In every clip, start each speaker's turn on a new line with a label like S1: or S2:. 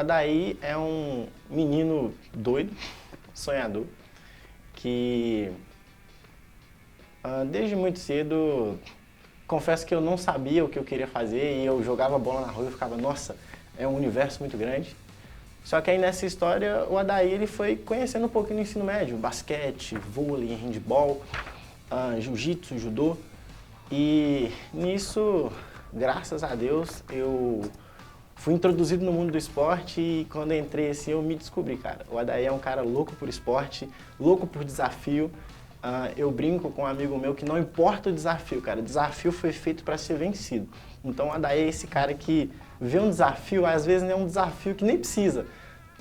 S1: Adair é um menino doido, sonhador, que desde muito cedo, confesso que eu não sabia o que eu queria fazer e eu jogava bola na rua e ficava, nossa, é um universo muito grande. Só que aí nessa história, o Adair ele foi conhecendo um pouquinho do ensino médio, basquete, vôlei, handebol, jiu-jitsu, judô. E nisso, graças a Deus, eu fui introduzido no mundo do esporte e quando entrei assim, eu me descobri, cara. O Adair é um cara louco por esporte, louco por desafio. Eu brinco com um amigo meu que não importa o desafio, cara. O desafio foi feito para ser vencido. Então o Adair é esse cara que vê um desafio, às vezes não é um desafio que nem precisa,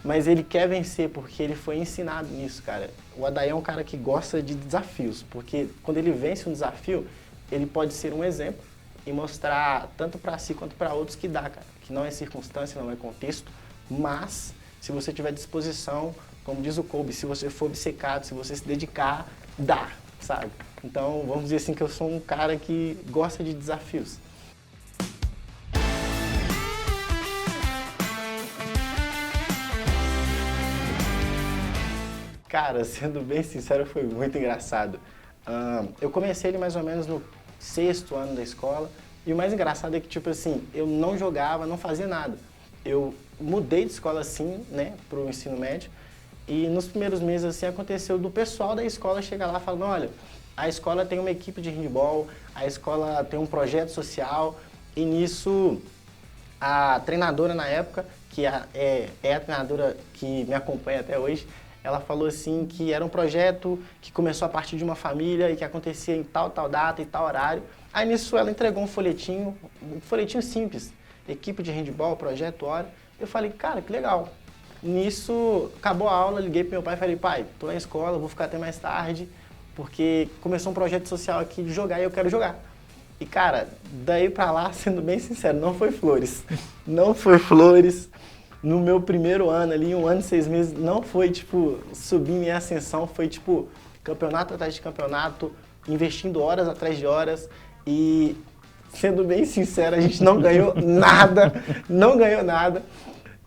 S1: mas ele quer vencer porque ele foi ensinado nisso, cara. O Adair é um cara que gosta de desafios, porque quando ele vence um desafio, ele pode ser um exemplo e mostrar tanto para si quanto para outros que dá, cara. Que não é circunstância, não é contexto, mas se você tiver disposição, como diz o Kobe, se você for obcecado, se você se dedicar, dá, sabe? Então, vamos dizer assim que eu sou um cara que gosta de desafios. Cara, sendo bem sincero, foi muito engraçado. Eu comecei ele mais ou menos no 6º ano da escola e o mais engraçado é que, tipo assim, eu não jogava, não fazia nada. Eu mudei de escola assim, né, pro ensino médio e nos primeiros meses assim aconteceu do pessoal da escola chegar lá falando, olha, a escola tem uma equipe de handebol, a escola tem um projeto social e nisso a treinadora na época, que é a treinadora que me acompanha até hoje, ela falou assim que era um projeto que começou a partir de uma família e que acontecia em tal data e tal horário. Aí nisso ela entregou um folhetinho simples, equipe de handebol, projeto, hora. Eu falei, cara, que legal. Nisso, acabou a aula, liguei pro meu pai e falei, pai, tô na escola, vou ficar até mais tarde, porque começou um projeto social aqui de jogar e eu quero jogar. E cara, daí pra lá, sendo bem sincero, não foi flores. Não foi flores. No meu primeiro ano ali, 1 ano e 6 meses, não foi, tipo, subir minha ascensão, foi, tipo, campeonato atrás de campeonato, investindo horas atrás de horas e, sendo bem sincero, a gente não ganhou nada, não ganhou nada.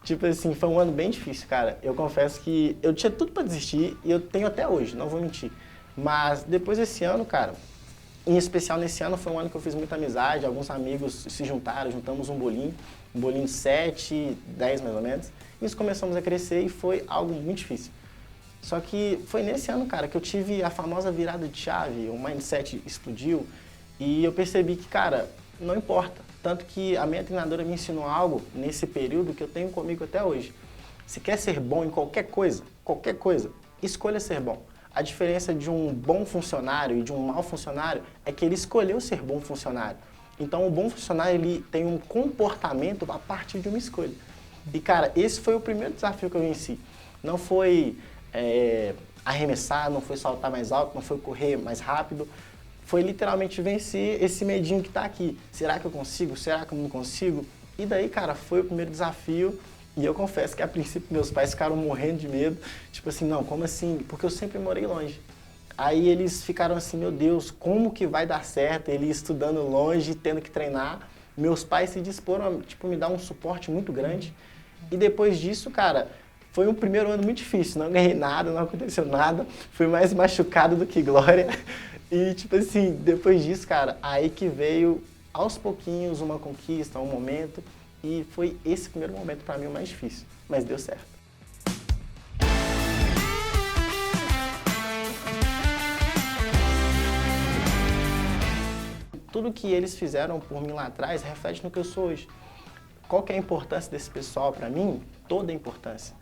S1: Tipo assim, foi um ano bem difícil, cara. Eu confesso que eu tinha tudo pra desistir e eu tenho até hoje, não vou mentir. Mas depois desse ano, cara, em especial nesse ano foi um ano que eu fiz muita amizade, alguns amigos se juntaram, juntamos um bolinho de 7, 10 mais ou menos. E isso começamos a crescer e foi algo muito difícil. Só que foi nesse ano, cara, que eu tive a famosa virada de chave, o mindset explodiu e eu percebi que, cara, não importa. Tanto que a minha treinadora me ensinou algo nesse período que eu tenho comigo até hoje. Se quer ser bom em qualquer coisa, escolha ser bom. A diferença de um bom funcionário e de um mau funcionário é que ele escolheu ser bom funcionário. Então, o bom funcionário ele tem um comportamento a partir de uma escolha. E, cara, esse foi o primeiro desafio que eu venci. Não foi arremessar, não foi saltar mais alto, não foi correr mais rápido. Foi literalmente vencer esse medinho que está aqui. Será que eu consigo? Será que eu não consigo? E daí, cara, foi o primeiro desafio. E eu confesso que a princípio meus pais ficaram morrendo de medo. Tipo assim, não, como assim? Porque eu sempre morei longe. Aí eles ficaram assim, meu Deus, como que vai dar certo? Ele estudando longe, tendo que treinar. Meus pais se disporam a, tipo, me dar um suporte muito grande. E depois disso, cara, foi um primeiro ano muito difícil. Não ganhei nada, não aconteceu nada. Fui mais machucado do que glória. E, tipo assim, depois disso, cara, aí que veio, aos pouquinhos, uma conquista, um momento. E foi esse primeiro momento, pra mim, o mais difícil. Mas deu certo. Tudo que eles fizeram por mim lá atrás reflete no que eu sou hoje. Qual que é a importância desse pessoal para mim? Toda a importância.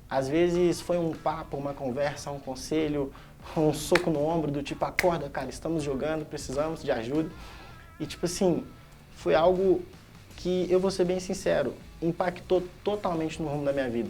S1: Às vezes foi um papo, uma conversa, um conselho, um soco no ombro do tipo, acorda, cara, estamos jogando, precisamos de ajuda. E tipo assim, foi algo que, eu vou ser bem sincero, impactou totalmente no rumo da minha vida.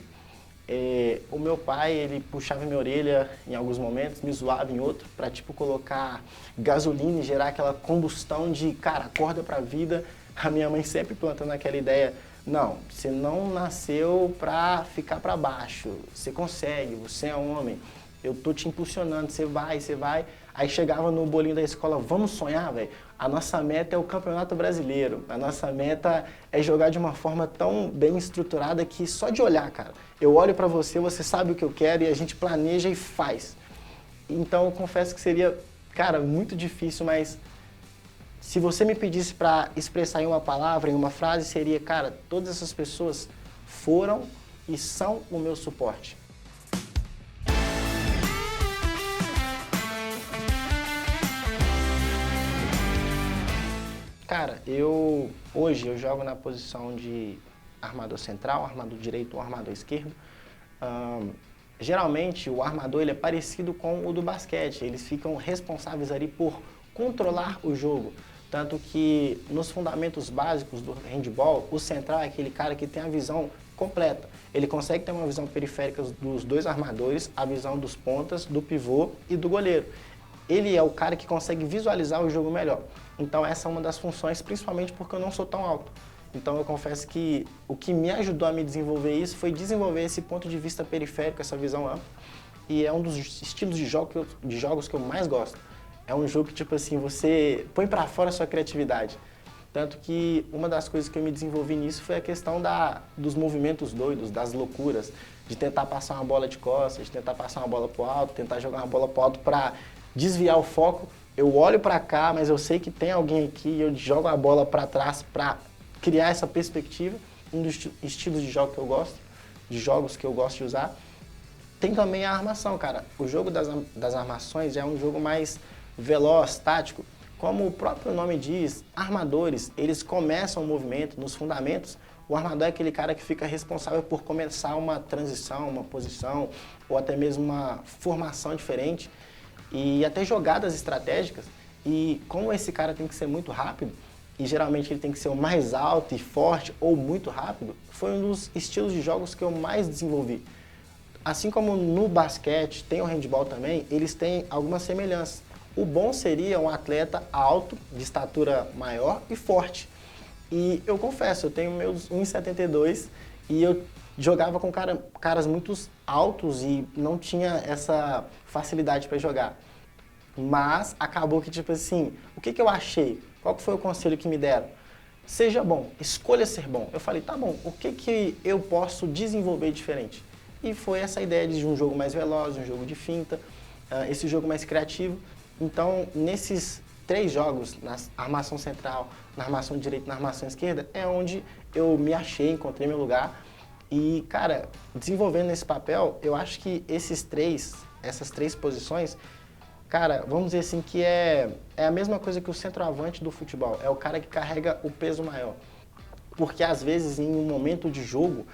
S1: O meu pai, ele puxava minha orelha em alguns momentos, me zoava em outro, para tipo colocar gasolina e gerar aquela combustão de, cara, acorda pra vida. A minha mãe sempre plantando aquela ideia, não, você não nasceu pra ficar pra baixo, você consegue, você é homem. eu tô te impulsionando, você vai. Aí chegava no bolinho da escola, vamos sonhar, velho? A nossa meta é o Campeonato Brasileiro, a nossa meta é jogar de uma forma tão bem estruturada que só de olhar, cara, eu olho pra você, você sabe o que eu quero e a gente planeja e faz. Então eu confesso que seria, cara, muito difícil, mas se você me pedisse pra expressar em uma palavra, em uma frase, seria, cara, todas essas pessoas foram e são o meu suporte. Cara, hoje eu jogo na posição de armador central, armador direito ou armador esquerdo. Geralmente o armador ele é parecido com o do basquete, eles ficam responsáveis ali por controlar o jogo. Tanto que nos fundamentos básicos do handball, o central é aquele cara que tem a visão completa. Ele consegue ter uma visão periférica dos dois armadores, a visão dos pontas, do pivô e do goleiro. Ele é o cara que consegue visualizar o jogo melhor. Então essa é uma das funções, principalmente porque eu não sou tão alto. Então eu confesso que o que me ajudou a me desenvolver isso foi desenvolver esse ponto de vista periférico, essa visão ampla. E é um dos estilos de jogos que eu mais gosto. É um jogo que, tipo assim, você põe pra fora a sua criatividade. Tanto que uma das coisas que eu me desenvolvi nisso foi a questão dos movimentos doidos, das loucuras, de tentar passar uma bola de costas, de tentar passar uma bola pro alto, tentar jogar uma bola pro alto pra desviar o foco. Eu olho pra cá, mas eu sei que tem alguém aqui e eu jogo a bola pra trás pra criar essa perspectiva. Um dos estilos de jogo que eu gosto, de jogos que eu gosto de usar. Tem também a armação, cara. O jogo das armações é um jogo mais veloz, tático. Como o próprio nome diz, armadores, eles começam o movimento nos fundamentos. O armador é aquele cara que fica responsável por começar uma transição, uma posição ou até mesmo uma formação diferente e até jogadas estratégicas. E como esse cara tem que ser muito rápido, e geralmente ele tem que ser o mais alto e forte ou muito rápido, foi um dos estilos de jogos que eu mais desenvolvi. Assim como no basquete, tem o handball também, eles têm algumas semelhanças. O bom seria um atleta alto, de estatura maior e forte. E eu confesso, eu tenho meus 1,72 e eu jogava com caras muito altos e não tinha essa facilidade para jogar. Mas acabou que, tipo assim, o que eu achei? Qual que foi o conselho que me deram? Seja bom, escolha ser bom. Eu falei, tá bom, o que eu posso desenvolver diferente? E foi essa ideia de um jogo mais veloz, um jogo de finta, esse jogo mais criativo. Então, nesses 3 jogos, na armação central, na armação direita e na armação esquerda, é onde eu me achei, encontrei meu lugar. E, cara, desenvolvendo esse papel, eu acho que essas três posições, cara, vamos dizer assim que é a mesma coisa que o centroavante do futebol. É o cara que carrega o peso maior. Porque, às vezes, em um momento de jogo,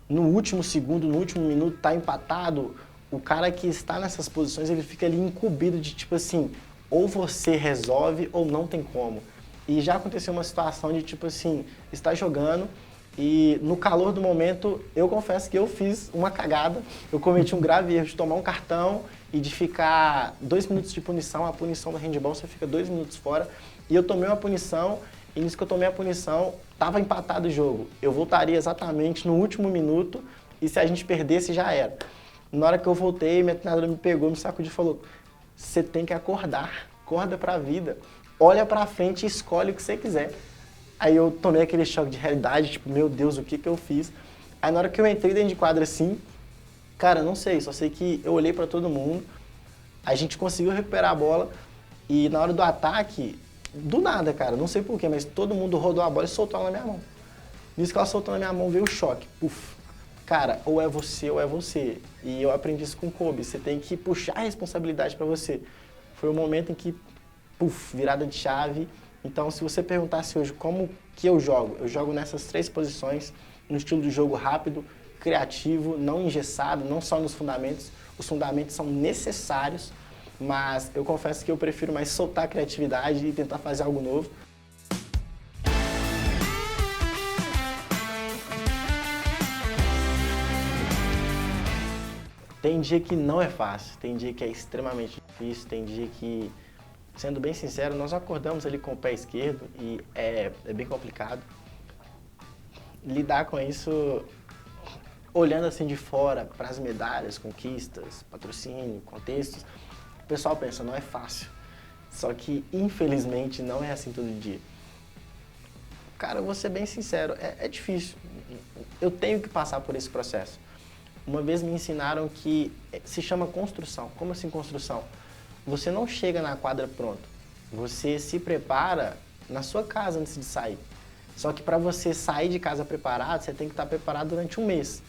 S1: no último segundo, no último minuto, tá empatado, o cara que está nessas posições, ele fica ali incumbido de, tipo assim, ou você resolve ou não tem como. E já aconteceu uma situação de, tipo assim, estar jogando e no calor do momento, eu confesso que eu fiz uma cagada. Eu cometi um grave erro de tomar um cartão e de ficar 2 minutos de punição. A punição do handball, você fica 2 minutos fora. E eu tomei uma punição, e nisso que eu tomei a punição, estava empatado o jogo. Eu voltaria exatamente no último minuto e se a gente perdesse, já era. Na hora que eu voltei, minha treinadora me pegou, me sacudiu e falou: você tem que acordar, acorda pra vida, olha pra frente e escolhe o que você quiser. Aí eu tomei aquele choque de realidade, tipo, meu Deus, o que eu fiz? Aí na hora que eu entrei dentro de quadra assim, cara, não sei, só sei que eu olhei pra todo mundo, a gente conseguiu recuperar a bola e na hora do ataque, do nada, cara, não sei porquê, mas todo mundo rodou a bola e soltou ela na minha mão. Nisso que ela soltou na minha mão, veio o choque, puf. Cara, ou é você ou é você. E eu aprendi isso com o Kobe, você tem que puxar a responsabilidade pra você. Foi o momento em que, puf, virada de chave. Então, se você perguntasse hoje como que eu jogo nessas 3 posições, no estilo de jogo rápido, criativo, não engessado, não só nos fundamentos. Os fundamentos são necessários, mas eu confesso que eu prefiro mais soltar a criatividade e tentar fazer algo novo. Tem dia que não é fácil, tem dia que é extremamente difícil, tem dia que, sendo bem sincero, nós acordamos ali com o pé esquerdo e é bem complicado. Lidar com isso olhando assim de fora para as medalhas, conquistas, patrocínio, contextos, o pessoal pensa, não é fácil. Só que, infelizmente, não é assim todo dia. Cara, eu vou ser bem sincero, é difícil. Eu tenho que passar por esse processo. Uma vez me ensinaram que se chama construção. Como assim construção? Você não chega na quadra pronto. Você se prepara na sua casa antes de sair. Só que para você sair de casa preparado, você tem que estar preparado durante um mês.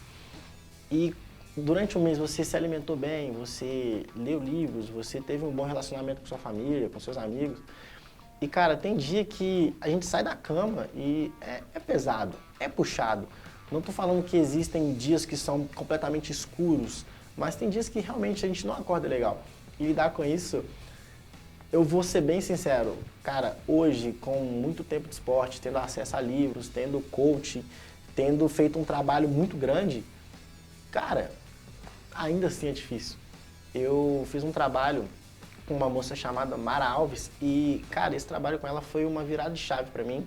S1: E durante um mês você se alimentou bem, você leu livros, você teve um bom relacionamento com sua família, com seus amigos. E, cara, tem dia que a gente sai da cama e é pesado, é puxado. Não estou falando que existem dias que são completamente escuros, mas tem dias que realmente a gente não acorda legal. E lidar com isso, eu vou ser bem sincero, cara, hoje, com muito tempo de esporte, tendo acesso a livros, tendo coaching, tendo feito um trabalho muito grande, cara, ainda assim é difícil. Eu fiz um trabalho com uma moça chamada Mara Alves e, cara, esse trabalho com ela foi uma virada de chave para mim.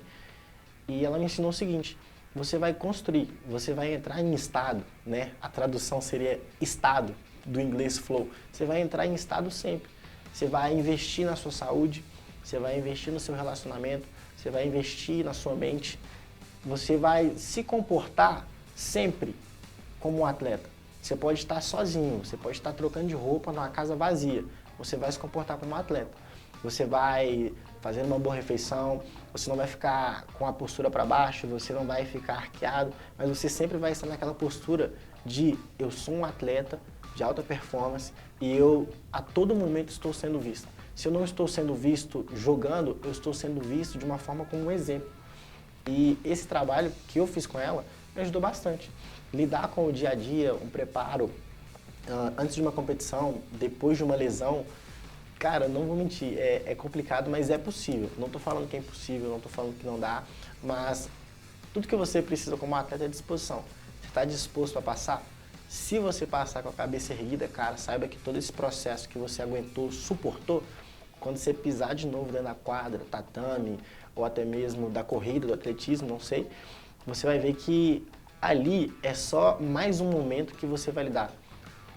S1: E ela me ensinou o seguinte: você vai construir, você vai entrar em estado, né? A tradução seria estado, do inglês flow. Você vai entrar em estado sempre. Você vai investir na sua saúde, você vai investir no seu relacionamento, você vai investir na sua mente. Você vai se comportar sempre como um atleta. Você pode estar sozinho, você pode estar trocando de roupa numa casa vazia. Você vai se comportar como um atleta. Você vai fazer uma boa refeição, você não vai ficar com a postura para baixo, você não vai ficar arqueado, mas você sempre vai estar naquela postura de eu sou um atleta de alta performance e eu a todo momento estou sendo visto. Se eu não estou sendo visto jogando, eu estou sendo visto de uma forma como um exemplo. E esse trabalho que eu fiz com ela me ajudou bastante. Lidar com o dia a dia, um preparo, antes de uma competição, depois de uma lesão, cara, não vou mentir, é complicado, mas é possível. Não estou falando que é impossível, não estou falando que não dá, mas tudo que você precisa como atleta é disposição. Você está disposto a passar? Se você passar com a cabeça erguida, cara, saiba que todo esse processo que você aguentou, suportou, quando você pisar de novo dentro da quadra, tatame, ou até mesmo da corrida, do atletismo, não sei, você vai ver que ali é só mais um momento que você vai lidar.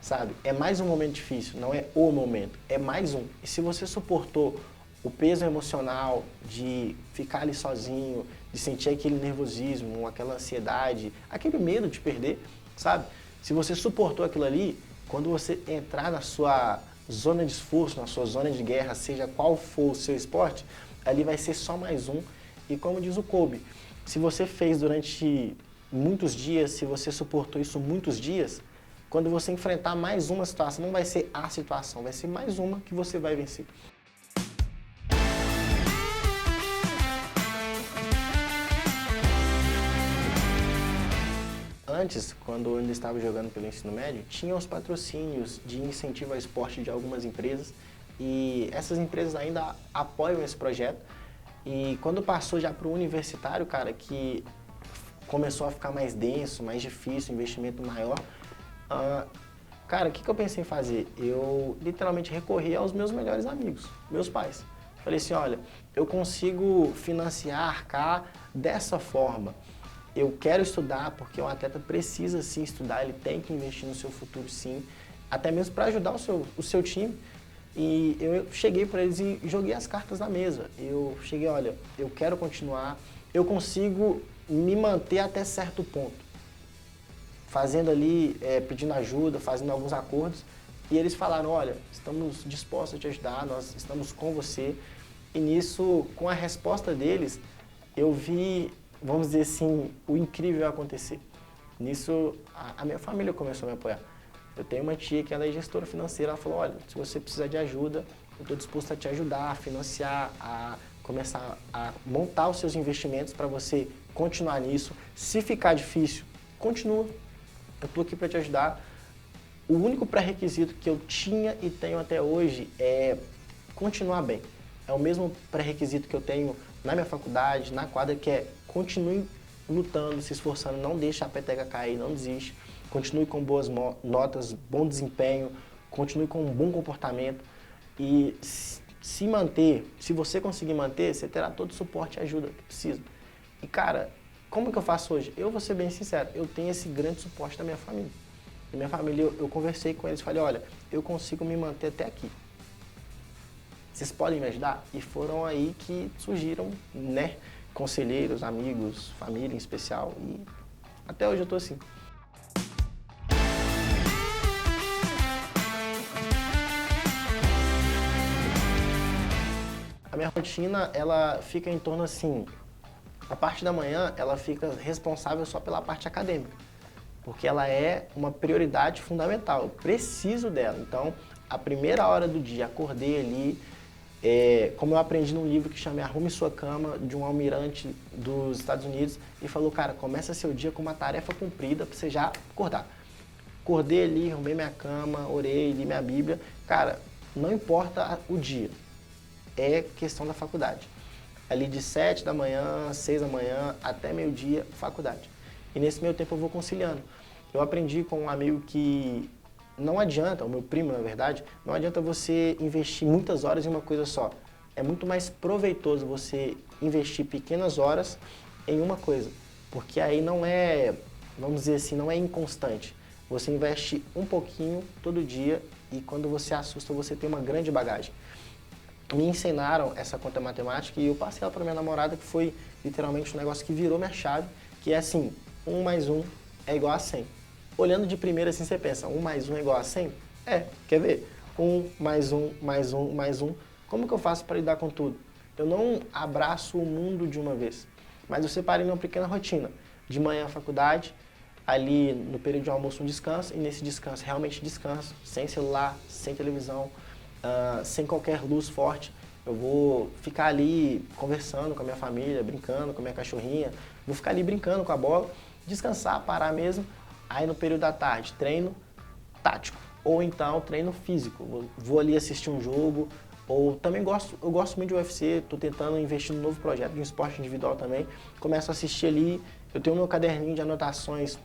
S1: Sabe? É mais um momento difícil, não é o momento, é mais um. E se você suportou o peso emocional de ficar ali sozinho, de sentir aquele nervosismo, aquela ansiedade, aquele medo de perder, sabe? Se você suportou aquilo ali, quando você entrar na sua zona de esforço, na sua zona de guerra, seja qual for o seu esporte, ali vai ser só mais um. E como diz o Kobe, se você fez durante muitos dias, se você suportou isso muitos dias, quando você enfrentar mais uma situação, não vai ser a situação, vai ser mais uma que você vai vencer. Antes, quando eu ainda estava jogando pelo ensino médio, tinha os patrocínios de incentivo ao esporte de algumas empresas e essas empresas ainda apoiam esse projeto. E quando passou já para o universitário, cara, que começou a ficar mais denso, mais difícil, investimento maior, cara, o que eu pensei em fazer? Eu literalmente recorri aos meus melhores amigos, meus pais. Falei assim, olha, eu consigo financiar, arcar dessa forma. Eu quero estudar porque o atleta precisa sim estudar, ele tem que investir no seu futuro sim, até mesmo para ajudar o seu time. E eu cheguei para eles e joguei as cartas na mesa. Eu cheguei, olha, eu quero continuar, eu consigo me manter até certo ponto. Fazendo ali, pedindo ajuda, fazendo alguns acordos. E eles falaram, olha, estamos dispostos a te ajudar, nós estamos com você. E nisso, com a resposta deles, eu vi, vamos dizer assim, o incrível acontecer. Nisso, a minha família começou a me apoiar. Eu tenho uma tia que ela é gestora financeira, ela falou, olha, se você precisar de ajuda, eu estou disposto a te ajudar, a financiar, a começar a montar os seus investimentos para você continuar nisso. Se ficar difícil, continua. Eu estou aqui para te ajudar. O único pré-requisito que eu tinha e tenho até hoje é continuar bem. É o mesmo pré-requisito que eu tenho na minha faculdade, na quadra, que é continue lutando, se esforçando, não deixe a peteca cair, não desiste. Continue com boas notas, bom desempenho, continue com um bom comportamento e se manter, se você conseguir manter, você terá todo o suporte e ajuda que precisa. E cara, como que eu faço hoje? Eu vou ser bem sincero, eu tenho esse grande suporte da minha família. Da minha família, eu conversei com eles e falei, olha, eu consigo me manter até aqui. Vocês podem me ajudar? E foram aí que surgiram, né, conselheiros, amigos, família em especial, e até hoje eu tô assim. A minha rotina, ela fica em torno assim, a parte da manhã, ela fica responsável só pela parte acadêmica, porque ela é uma prioridade fundamental, eu preciso dela. Então, a primeira hora do dia, acordei ali, como eu aprendi num livro que chama Arrume Sua Cama, de um almirante dos Estados Unidos, e falou, cara, começa seu dia com uma tarefa cumprida para você já acordar. Acordei ali, arrumei minha cama, orei, li minha Bíblia. Cara, não importa o dia, é questão da faculdade. Ali de 7 da manhã, 6 da manhã, até meio-dia, faculdade. E nesse meio tempo eu vou conciliando. Eu aprendi com um amigo que não adianta, o meu primo na verdade, não adianta você investir muitas horas em uma coisa só. É muito mais proveitoso você investir pequenas horas em uma coisa, porque aí não é, vamos dizer assim, não é inconstante. Você investe um pouquinho todo dia e quando você assusta você tem uma grande bagagem. Me ensinaram essa conta matemática e eu passei ela para minha namorada, que foi literalmente um negócio que virou minha chave, que é assim, 1 mais 1 é igual a 100. Olhando de primeira assim, você pensa, 1 mais 1 é igual a 100? Quer ver? 1 mais 1 mais 1 mais 1. Como que eu faço para lidar com tudo? Eu não abraço o mundo de uma vez, mas eu separei uma pequena rotina. De manhã a faculdade, ali no período de almoço um descanso, e nesse descanso realmente descanso, sem celular, sem televisão, sem qualquer luz forte. Eu vou ficar ali conversando com a minha família, brincando com a minha cachorrinha, vou ficar ali brincando com a bola, descansar, parar mesmo. Aí no período da tarde, treino tático, ou então treino físico. Vou ali assistir um jogo, ou também eu gosto muito de UFC, estou tentando investir num novo projeto de um esporte individual também. Começo a assistir ali, eu tenho meu caderninho de anotações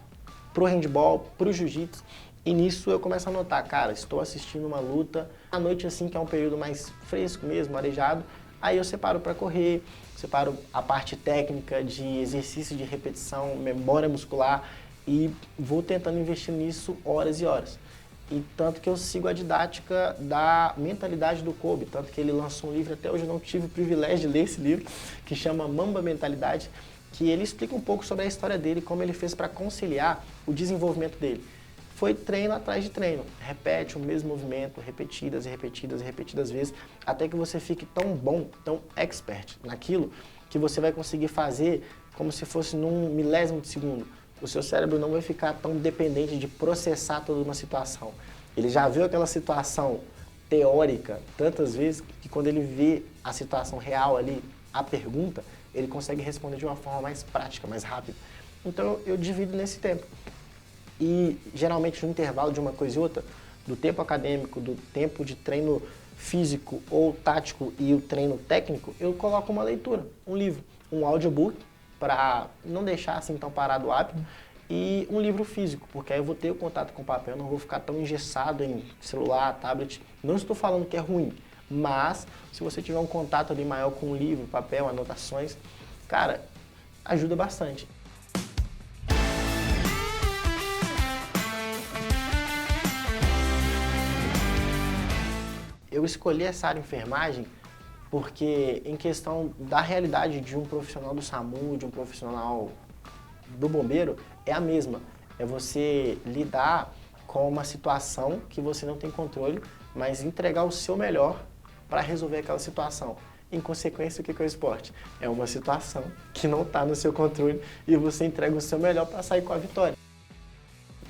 S1: pro handball, pro jiu-jitsu, e nisso eu começo a notar, cara, estou assistindo uma luta, à noite assim, que é um período mais fresco mesmo, arejado, aí eu separo para correr, separo a parte técnica de exercício de repetição, memória muscular, e vou tentando investir nisso horas e horas. E tanto que eu sigo a didática da mentalidade do Kolbe, tanto que ele lançou um livro, até hoje eu não tive o privilégio de ler esse livro, que chama Mamba Mentalidade, que ele explica um pouco sobre a história dele, como ele fez para conciliar o desenvolvimento dele. Foi treino atrás de treino, repete o mesmo movimento, repetidas e repetidas e repetidas vezes, até que você fique tão bom, tão expert naquilo, que você vai conseguir fazer como se fosse num milésimo de segundo. O seu cérebro não vai ficar tão dependente de processar toda uma situação. Ele já viu aquela situação teórica tantas vezes que quando ele vê a situação real ali, a pergunta, ele consegue responder de uma forma mais prática, mais rápida. Então eu divido nesse tempo. E geralmente no intervalo de uma coisa e outra, do tempo acadêmico, do tempo de treino físico ou tático e o treino técnico, eu coloco uma leitura, um livro, um audiobook, para não deixar assim tão parado o hábito, e um livro físico, porque aí eu vou ter o contato com o papel, não vou ficar tão engessado em celular, tablet. Não estou falando que é ruim, mas se você tiver um contato ali maior com o livro, papel, anotações, cara, ajuda bastante. Eu escolhi essa área de enfermagem porque, em questão da realidade de um profissional do SAMU, de um profissional do bombeiro, é a mesma. É você lidar com uma situação que você não tem controle, mas entregar o seu melhor para resolver aquela situação. Em consequência, o que é o esporte? É uma situação que não está no seu controle e você entrega o seu melhor para sair com a vitória.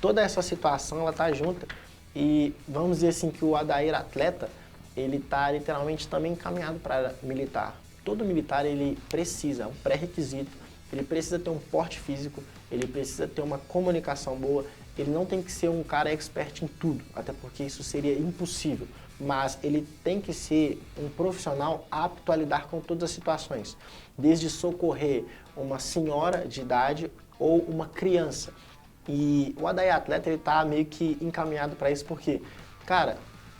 S1: Toda essa situação, ela está junta e vamos dizer assim que o Adair atleta, ele está literalmente também encaminhado para militar. Todo militar, ele precisa, é um pré-requisito, ele precisa ter um porte físico, ele precisa ter uma comunicação boa, ele não tem que ser um cara expert em tudo, até porque isso seria impossível, mas ele tem que ser um profissional apto a lidar com todas as situações, desde socorrer uma senhora de idade ou uma criança. E o Adair atleta, ele está meio que encaminhado para isso porque, cara,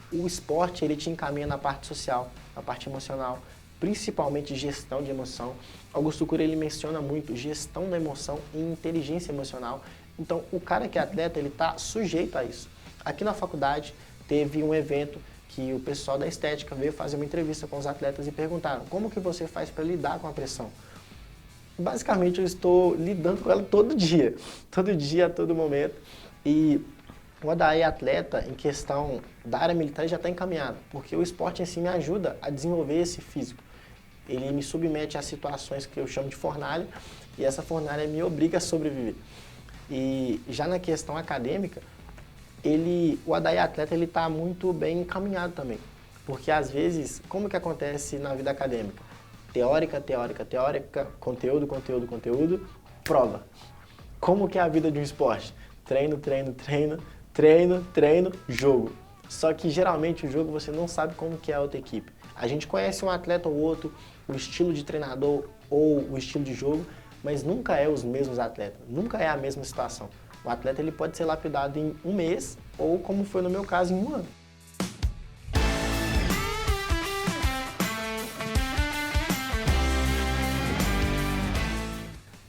S1: o esporte, ele te encaminha na parte social, na parte emocional. principalmente gestão de emoção. Augusto Cury, ele menciona muito gestão da emoção e inteligência emocional. Então, o cara que é atleta, ele está sujeito a isso. Aqui na faculdade, teve um evento que o pessoal da estética veio fazer uma entrevista com os atletas e perguntaram: como que você faz para lidar com a pressão? Basicamente, eu estou lidando com ela todo dia, a todo momento. E o Adair atleta, em questão da área militar, já está encaminhado, porque o esporte em si me ajuda a desenvolver esse físico. Ele me submete a situações que eu chamo de fornalha, e essa fornalha me obriga a sobreviver. E já na questão acadêmica, o Adair atleta está muito bem encaminhado também, porque às vezes, como que acontece na vida acadêmica? Teórica, teórica, teórica, conteúdo, conteúdo, conteúdo, prova. Como que é a vida de um esporte? Treino, treino, treino, treino, treino, jogo. Só que geralmente o jogo você não sabe como que é a outra equipe. A gente conhece um atleta ou outro, o estilo de treinador ou o estilo de jogo, mas nunca é os mesmos atletas, nunca é a mesma situação. O atleta ele pode ser lapidado em um mês ou, como foi no meu caso, em um ano.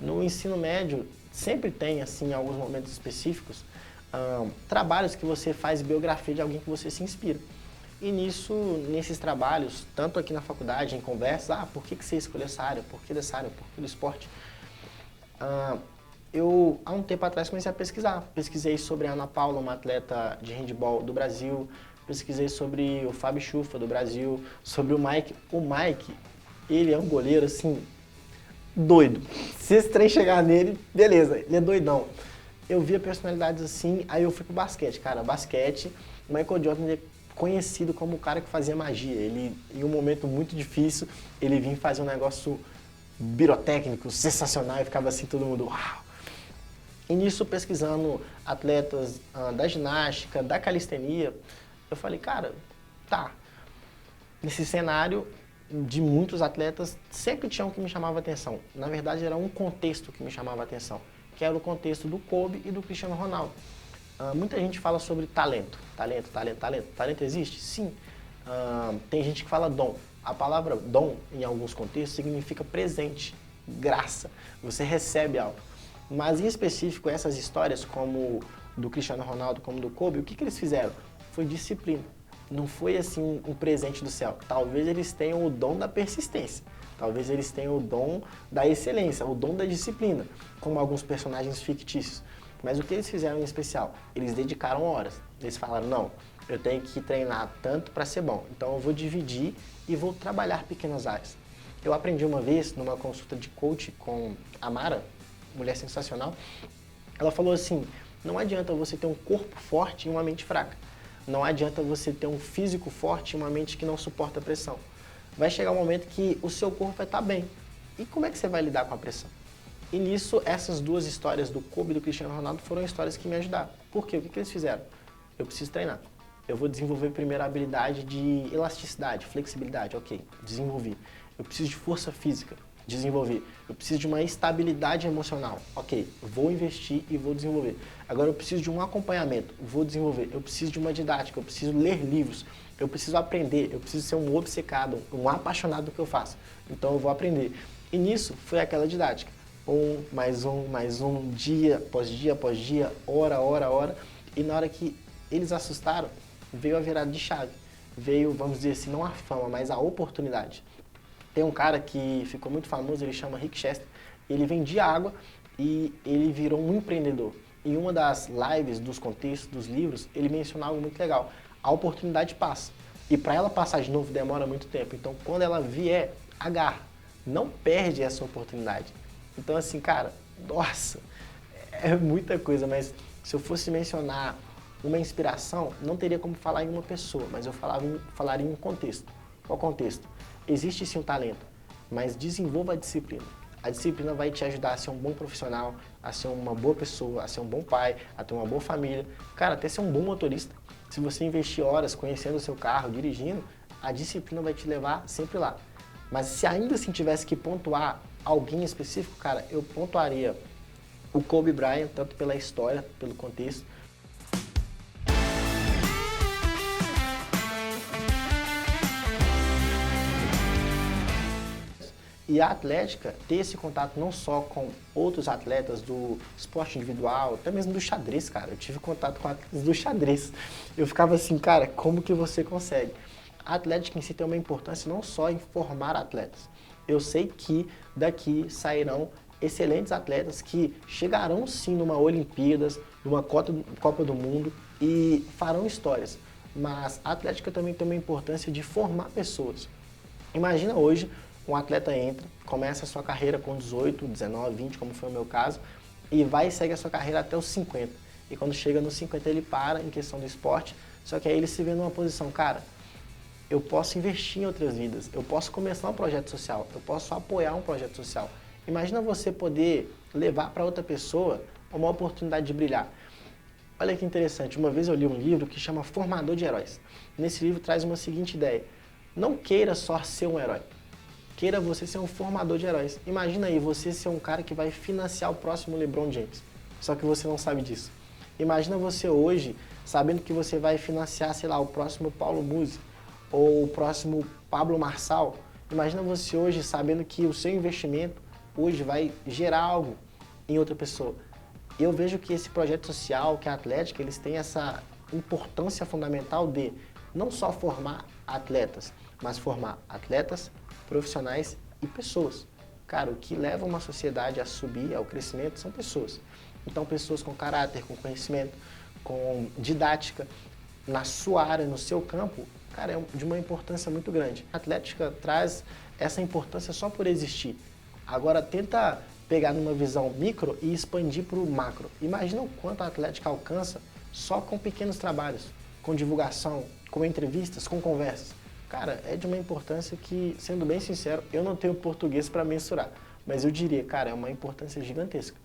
S1: No ensino médio, sempre tem, assim, alguns momentos específicos, trabalhos que você faz biografia de alguém que você se inspira. E nesses trabalhos, tanto aqui na faculdade, em conversas, por que você escolheu essa área, por que dessa área, por que do esporte? Eu, há um tempo atrás, comecei a pesquisar. Pesquisei sobre a Ana Paula, uma atleta de handebol do Brasil, pesquisei sobre o Fábio Chufa, do Brasil, sobre o Mike. O Mike, ele é um goleiro, assim, doido. Se esse trem chegar nele, beleza, ele é doidão. Eu via personalidades assim, aí eu fui pro basquete. Cara, basquete, o Michael Jordan é conhecido como o cara que fazia magia. Ele, em um momento muito difícil, ele vinha fazer um negócio pirotécnico, sensacional, e ficava assim todo mundo, uau! E nisso, pesquisando atletas da ginástica, da calistenia, eu falei, cara, tá, nesse cenário de muitos atletas, sempre tinha um que me chamava a atenção. Na verdade, era um contexto que me chamava a atenção, que era o contexto do Kobe e do Cristiano Ronaldo. Muita gente fala sobre talento. Talento, talento, talento. Talento existe? Sim. Tem gente que fala dom. A palavra dom, em alguns contextos, significa presente, graça. Você recebe algo. Mas, em específico, essas histórias, como do Cristiano Ronaldo, como do Kobe, o que eles fizeram? Foi disciplina. Não foi, assim, um presente do céu. Talvez eles tenham o dom da persistência. Talvez eles tenham o dom da excelência, o dom da disciplina, como alguns personagens fictícios. Mas o que eles fizeram em especial? Eles dedicaram horas. Eles falaram, não, eu tenho que treinar tanto para ser bom. Então eu vou dividir e vou trabalhar pequenas áreas. Eu aprendi uma vez, numa consulta de coach com a Mara, mulher sensacional, ela falou assim, não adianta você ter um corpo forte e uma mente fraca. Não adianta você ter um físico forte e uma mente que não suporta a pressão. Vai chegar um momento que o seu corpo vai estar bem. E como é que você vai lidar com a pressão? E nisso, essas duas histórias do Kobe e do Cristiano Ronaldo foram histórias que me ajudaram. Por quê? O que eles fizeram? Eu preciso treinar. Eu vou desenvolver primeiro a habilidade de elasticidade, flexibilidade, ok, desenvolvi. Eu preciso de força física, desenvolver. Eu preciso de uma estabilidade emocional, ok, vou investir e vou desenvolver. Agora eu preciso de um acompanhamento, vou desenvolver. Eu preciso de uma didática, eu preciso ler livros, eu preciso aprender, eu preciso ser um obcecado, um apaixonado do que eu faço. Então eu vou aprender. E nisso foi aquela didática. Mais um, dia após dia após dia, hora. E na hora que eles assustaram, veio a virada de chave. Veio, vamos dizer assim, não a fama, mas a oportunidade. Tem um cara que ficou muito famoso, ele chama Rick Chester. Ele vendia água e ele virou um empreendedor. Em uma das lives, dos contextos, dos livros, ele mencionou algo muito legal. A oportunidade passa. E para ela passar de novo demora muito tempo. Então, quando ela vier, agarra. Não perde essa oportunidade. Então, assim, cara, nossa, é muita coisa, mas se eu fosse mencionar uma inspiração, não teria como falar em uma pessoa, mas eu falaria em um contexto. Qual contexto? Existe sim um talento, mas desenvolva a disciplina. A disciplina vai te ajudar a ser um bom profissional, a ser uma boa pessoa, a ser um bom pai, a ter uma boa família, cara, até ser um bom motorista. Se você investir horas conhecendo o seu carro, dirigindo, a disciplina vai te levar sempre lá. Mas se ainda assim tivesse que pontuar alguém específico, cara, eu pontuaria o Kobe Bryant, tanto pela história, pelo contexto. E a Atlética ter esse contato não só com outros atletas do esporte individual, até mesmo do xadrez, cara. Eu tive contato com atletas do xadrez. Eu ficava assim, cara, como que você consegue? A Atlética em si tem uma importância não só em formar atletas. Eu sei que daqui sairão excelentes atletas que chegarão sim numa Olimpíadas, numa Copa do Mundo e farão histórias. Mas a Atlética também tem uma importância de formar pessoas. Imagina hoje um atleta entra, começa a sua carreira com 18, 19, 20, como foi o meu caso, e vai e segue a sua carreira até os 50. E quando chega nos 50 ele para em questão do esporte, só que aí ele se vê numa posição, cara, eu posso investir em outras vidas, eu posso começar um projeto social, eu posso apoiar um projeto social. Imagina você poder levar para outra pessoa uma oportunidade de brilhar. Olha que interessante, uma vez eu li um livro que chama Formador de Heróis. Nesse livro traz uma seguinte ideia, não queira só ser um herói, queira você ser um formador de heróis. Imagina aí você ser um cara que vai financiar o próximo LeBron James, só que você não sabe disso. Imagina você hoje sabendo que você vai financiar, sei lá, o próximo Paulo Musi ou o próximo Pablo Marçal. Imagina você hoje sabendo que o seu investimento hoje vai gerar algo em outra pessoa. Eu vejo que esse projeto social, que é a Atlética, eles têm essa importância fundamental de não só formar atletas, mas formar atletas, profissionais e pessoas. Cara, o que leva uma sociedade a subir, ao crescimento, são pessoas. Então, pessoas com caráter, com conhecimento, com didática, na sua área, no seu campo, cara, é de uma importância muito grande. A Atlética traz essa importância só por existir. Agora, tenta pegar numa visão micro e expandir para o macro. Imagina o quanto a Atlética alcança só com pequenos trabalhos, com divulgação, com entrevistas, com conversas. Cara, é de uma importância que, sendo bem sincero, eu não tenho português para mensurar, mas eu diria, cara, é uma importância gigantesca.